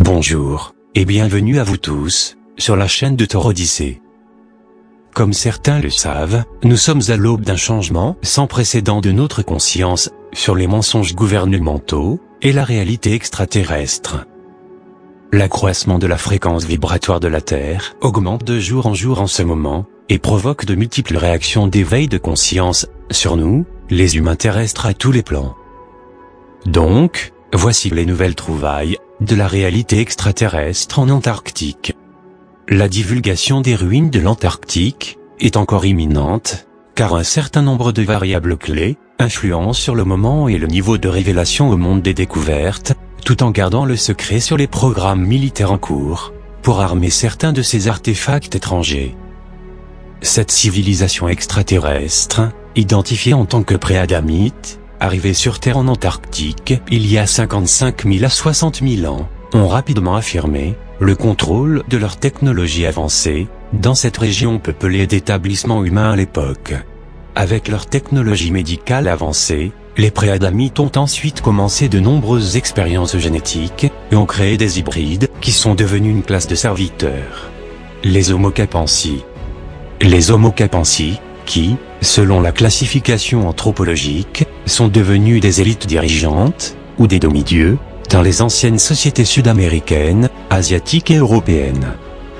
Bonjour, et bienvenue à vous tous, sur la chaîne de Thor Odyssey. Comme certains le savent, nous sommes à l'aube d'un changement sans précédent de notre conscience, sur les mensonges gouvernementaux, et la réalité extraterrestre. L'accroissement de la fréquence vibratoire de la Terre augmente de jour en jour en ce moment, et provoque de multiples réactions d'éveil de conscience, sur nous, les humains terrestres à tous les plans. Donc, voici les nouvelles trouvailles de la réalité extraterrestre en Antarctique. La divulgation des ruines de l'Antarctique est encore imminente, car un certain nombre de variables clés influencent sur le moment et le niveau de révélation au monde des découvertes, tout en gardant le secret sur les programmes militaires en cours, pour armer certains de ces artefacts étrangers. Cette civilisation extraterrestre, identifiée en tant que pré-adamite, arrivés sur Terre en Antarctique il y a 55 000 à 60 000 ans, ont rapidement affirmé le contrôle de leur technologie avancée dans cette région peuplée d'établissements humains à l'époque. Avec leur technologie médicale avancée, les pré-adamites ont ensuite commencé de nombreuses expériences génétiques et ont créé des hybrides qui sont devenus une classe de serviteurs. Les Homo capensi. Les Homo capensi, qui, selon la classification anthropologique, sont devenus des élites dirigeantes, ou des demi-dieux, dans les anciennes sociétés sud-américaines, asiatiques et européennes.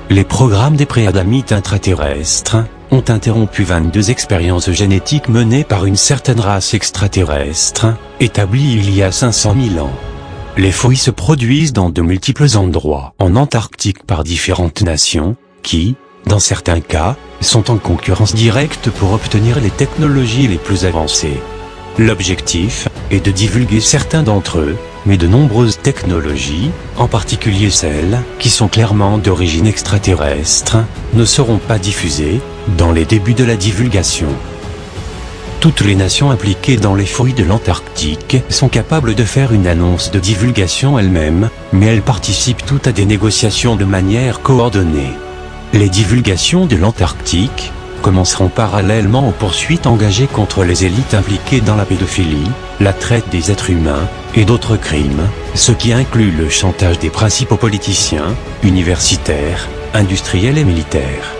Les programmes des pré-adamites intraterrestres ont interrompu 22 expériences génétiques menées par une certaine race extraterrestre, établie il y a 500 000 ans. Les fruits se produisent dans de multiples endroits en Antarctique par différentes nations, qui, dans certains cas, sont en concurrence directe pour obtenir les technologies les plus avancées. L'objectif est de divulguer certains d'entre eux, mais de nombreuses technologies, en particulier celles qui sont clairement d'origine extraterrestre, ne seront pas diffusées dans les débuts de la divulgation. Toutes les nations impliquées dans les fruits de l'Antarctique sont capables de faire une annonce de divulgation elles-mêmes, mais elles participent toutes à des négociations de manière coordonnée. Les divulgations de l'Antarctique commenceront parallèlement aux poursuites engagées contre les élites impliquées dans la pédophilie, la traite des êtres humains, et d'autres crimes, ce qui inclut le chantage des principaux politiciens, universitaires, industriels et militaires.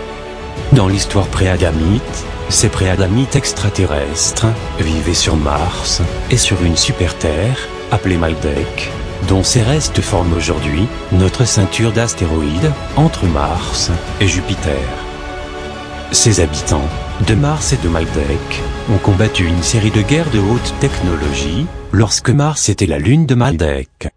Dans l'histoire pré-adamite, ces pré-adamites extraterrestres vivaient sur Mars, et sur une super-terre, appelée Maldek, dont ces restes forment aujourd'hui notre ceinture d'astéroïdes, entre Mars et Jupiter. Ces habitants de Mars et de Maldek ont combattu une série de guerres de haute technologie, lorsque Mars était la lune de Maldek.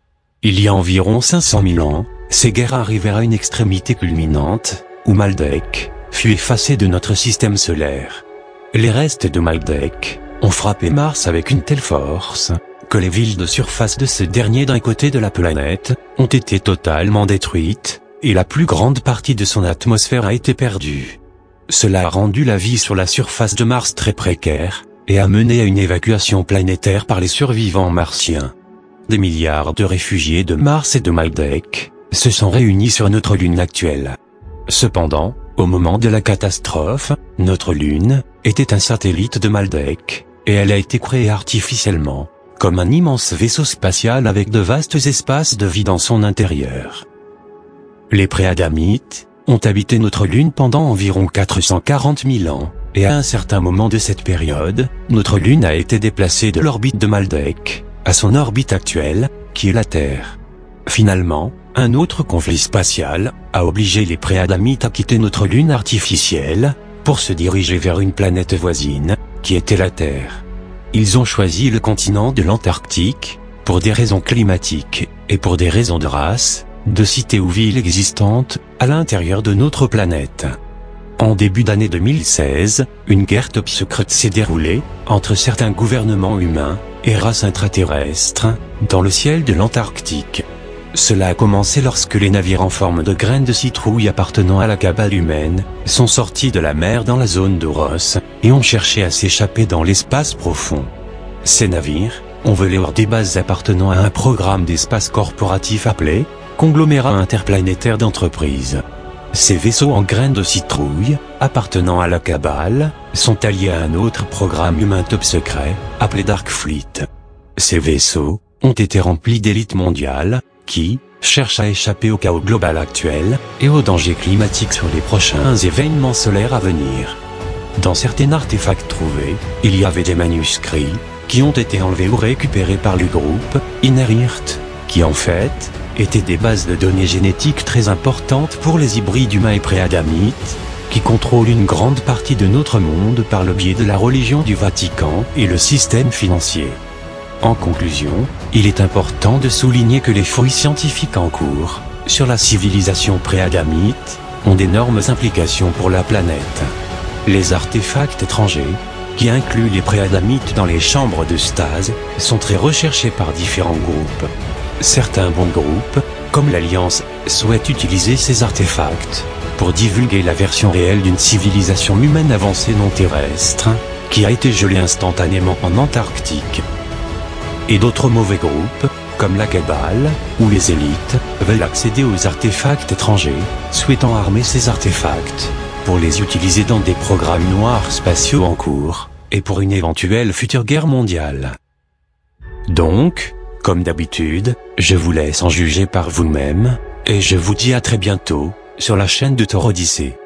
Il y a environ 500 000 ans, ces guerres arrivèrent à une extrémité culminante, où Maldek fut effacé de notre système solaire. Les restes de Maldek ont frappé Mars avec une telle force, que les villes de surface de ce dernier d'un côté de la planète ont été totalement détruites, et la plus grande partie de son atmosphère a été perdue. Cela a rendu la vie sur la surface de Mars très précaire, et a mené à une évacuation planétaire par les survivants martiens. Des milliards de réfugiés de Mars et de Maldek se sont réunis sur notre Lune actuelle. Cependant, au moment de la catastrophe, notre Lune était un satellite de Maldek, et elle a été créée artificiellement, comme un immense vaisseau spatial avec de vastes espaces de vie dans son intérieur. Les pré-adamites ont habité notre Lune pendant environ 440 000 ans, et à un certain moment de cette période, notre Lune a été déplacée de l'orbite de Maldek à son orbite actuelle, qui est la Terre. Finalement, un autre conflit spatial a obligé les pré-adamites à quitter notre Lune artificielle pour se diriger vers une planète voisine, qui était la Terre. Ils ont choisi le continent de l'Antarctique, pour des raisons climatiques, et pour des raisons de race, de cités ou villes existantes, à l'intérieur de notre planète. En début d'année 2016, une guerre top secrète s'est déroulée, entre certains gouvernements humains, et races intraterrestres, dans le ciel de l'Antarctique. Cela a commencé lorsque les navires en forme de graines de citrouille appartenant à la cabale humaine, sont sortis de la mer dans la zone d'Oros, et ont cherché à s'échapper dans l'espace profond. Ces navires ont volé hors des bases appartenant à un programme d'espace corporatif appelé Conglomérat interplanétaire d'entreprises. Ces vaisseaux en graines de citrouille, appartenant à la cabale, sont alliés à un autre programme humain top secret, appelé Dark Fleet. Ces vaisseaux ont été remplis d'élites mondiales, qui, cherchent à échapper au chaos global actuel, et aux dangers climatiques sur les prochains événements solaires à venir. Dans certains artefacts trouvés, il y avait des manuscrits, qui ont été enlevés ou récupérés par le groupe Inerirt, qui en fait, étaient des bases de données génétiques très importantes pour les hybrides humains et préadamites, qui contrôlent une grande partie de notre monde par le biais de la religion du Vatican et le système financier. En conclusion, il est important de souligner que les fruits scientifiques en cours, sur la civilisation préadamite, ont d'énormes implications pour la planète. Les artefacts étrangers, qui incluent les préadamites dans les chambres de stase, sont très recherchés par différents groupes. Certains bons groupes, comme l'Alliance, souhaitent utiliser ces artefacts pour divulguer la version réelle d'une civilisation humaine avancée non terrestre, qui a été gelée instantanément en Antarctique. Et d'autres mauvais groupes, comme la Cabale, ou les élites, veulent accéder aux artefacts étrangers, souhaitant armer ces artefacts, pour les utiliser dans des programmes noirs spatiaux en cours, et pour une éventuelle future guerre mondiale. Donc, comme d'habitude, je vous laisse en juger par vous-même, et je vous dis à très bientôt, sur la chaîne de Thor Odyssey.